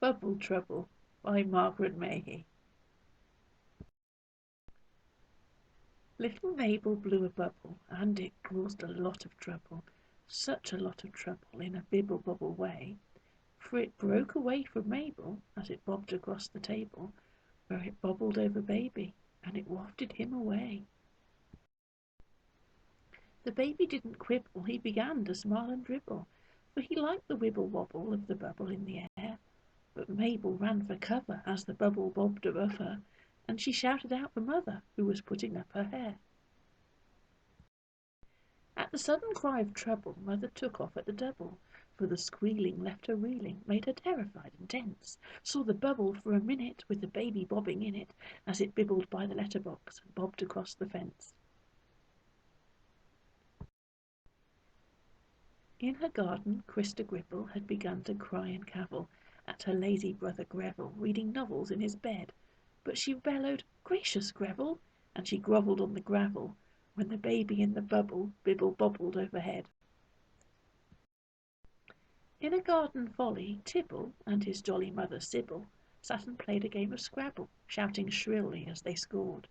Bubble Trouble by Margaret Mahy. Little Mabel blew a bubble, and it caused a lot of trouble, such a lot of trouble in a bibble-bobble way, for it broke away from Mabel as it bobbed across the table, where it bobbled over Baby, and it wafted him away. The baby didn't quibble, he began to smile and dribble, for he liked the wibble-wobble of the bubble in the air. But Mabel ran for cover as the bubble bobbed above her, and she shouted out for Mother, who was putting up her hair. At the sudden cry of trouble, Mother took off at the double, for the squealing left her reeling, made her terrified and tense, saw the bubble for a minute with the baby bobbing in it, as it bibbled by the letterbox and bobbed across the fence. In her garden, Christa Greville had begun to cry and cavil at her lazy brother Greville reading novels in his bed, but she bellowed, "Gracious, Greville!" and she grovelled on the gravel, when the baby in the bubble bibble-bobbled overhead. In a garden folly, Tybal and his jolly mother Sybil sat and played a game of Scrabble, shouting shrilly as they scored,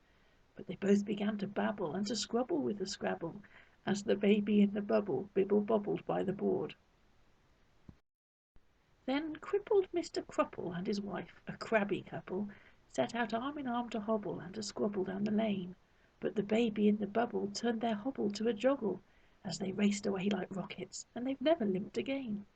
but they both began to babble and to scrabble with the Scrabble, as the baby in the bubble bibble-bobbled by the board. Then crippled Mr Cropple and his wife, a crabby couple, set out arm in arm to hobble and to squabble down the lane, but the baby in the bubble turned their hobble to a joggle, as they raced away like rockets, and they've never limped again.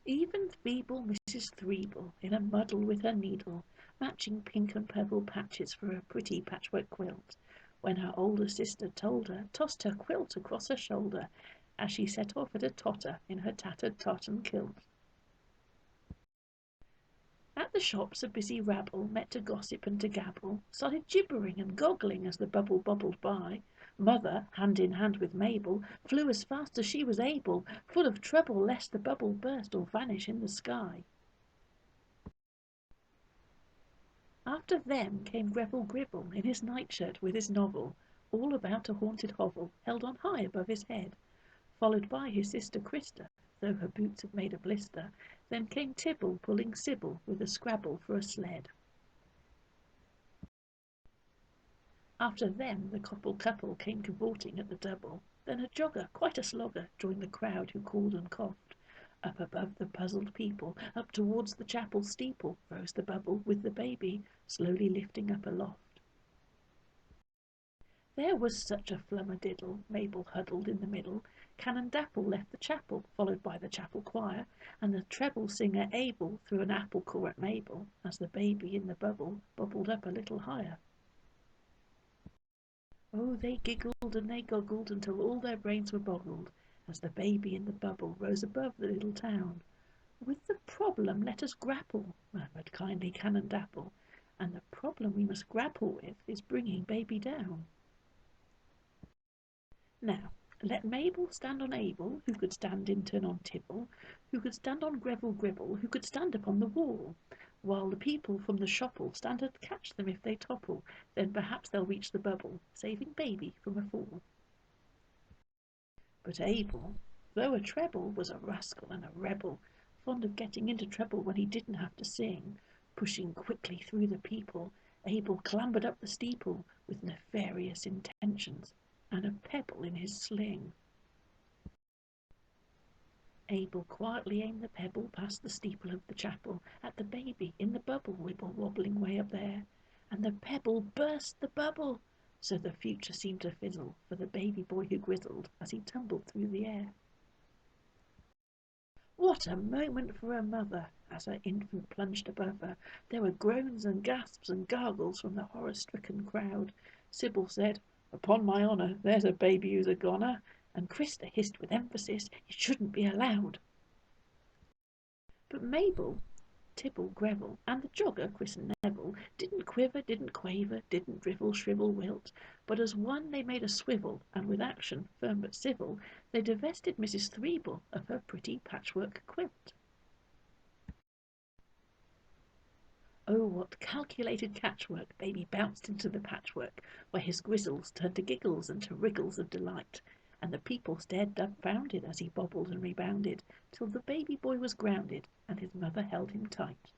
Even feeble Mrs Throeble, in a muddle with her needle, matching pink and purple patches for a pretty patchwork quilt, when her older sister told her, tossed her quilt across her shoulder, as she set off at a totter in her tattered tartan kilt. At the shops a busy rabble met to gossip and to gabble, started gibbering and goggling as the bubble bobbled by. Mother, hand in hand with Mabel, flew as fast as she was able, full of trouble lest the bubble burst or vanish in the sky. After them came Greville in his nightshirt with his novel, all about a haunted hovel held on high above his head, followed by his sister Christa, though her boots had made a blister. Then came Tybal pulling Sybil with a Scrabble for a sled. After them the couple came cavorting at the double. Then a jogger, quite a slogger, joined the crowd who called and coughed. Up above the puzzled people, up towards the chapel steeple, rose the bubble with the baby, slowly lifting up aloft. There was such a flum-a-diddle, Mabel huddled in the middle. Canon Dapple left the chapel, followed by the chapel choir, and the treble singer Abel threw an apple core at Mabel, as the baby in the bubble bubbled up a little higher. Oh, they giggled and they goggled until all their brains were boggled, as the baby in the bubble rose above the little town. With the problem let us grapple, murmured kindly Canon Dapple, and the problem we must grapple with is bringing baby down. Now, let Mabel stand on Abel, who could stand in turn on Tybal, who could stand on Greville, who could stand upon the wall, while the people from the shop'll stand to catch them if they topple, then perhaps they'll reach the bubble, saving baby from a fall. But Abel, though a treble, was a rascal and a rebel, fond of getting into trouble when he didn't have to sing. Pushing quickly through the people, Abel clambered up the steeple with nefarious intentions and a pebble in his sling. Abel quietly aimed the pebble past the steeple of the chapel at the baby in the bubble wibble-wobbling way up there, and the pebble burst the bubble, so the future seemed to fizzle for the baby boy who grizzled as he tumbled through the air. What a moment for a mother as her infant plunged above her. There were groans and gasps and gargles from the horror-stricken crowd. Sybil said, "Upon my honour, there's a baby who's a goner," and Christa hissed with emphasis, "It shouldn't be allowed." But Mabel, Tybal, Greville, and the jogger, christened Neville, didn't quiver, didn't quaver, didn't drivel, shrivel, wilt, but as one they made a swivel, and with action, firm but civil, they divested Mrs Throeble of her pretty patchwork quilt. Oh, what calculated catchwork! Baby bounced into the patchwork, where his grizzles turned to giggles and to wriggles of delight, and the people stared dumbfounded as he bobbled and rebounded, till the baby boy was grounded, and his mother held him tight.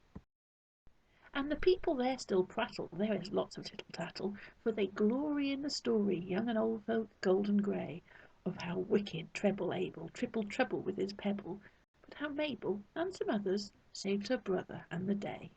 And the people there still prattle, there is lots of tittle-tattle, for they glory in the story, young and old folk, gold and grey, of how wicked treble Abel tripled treble with his pebble, but how Mabel and some others saved her brother and the day.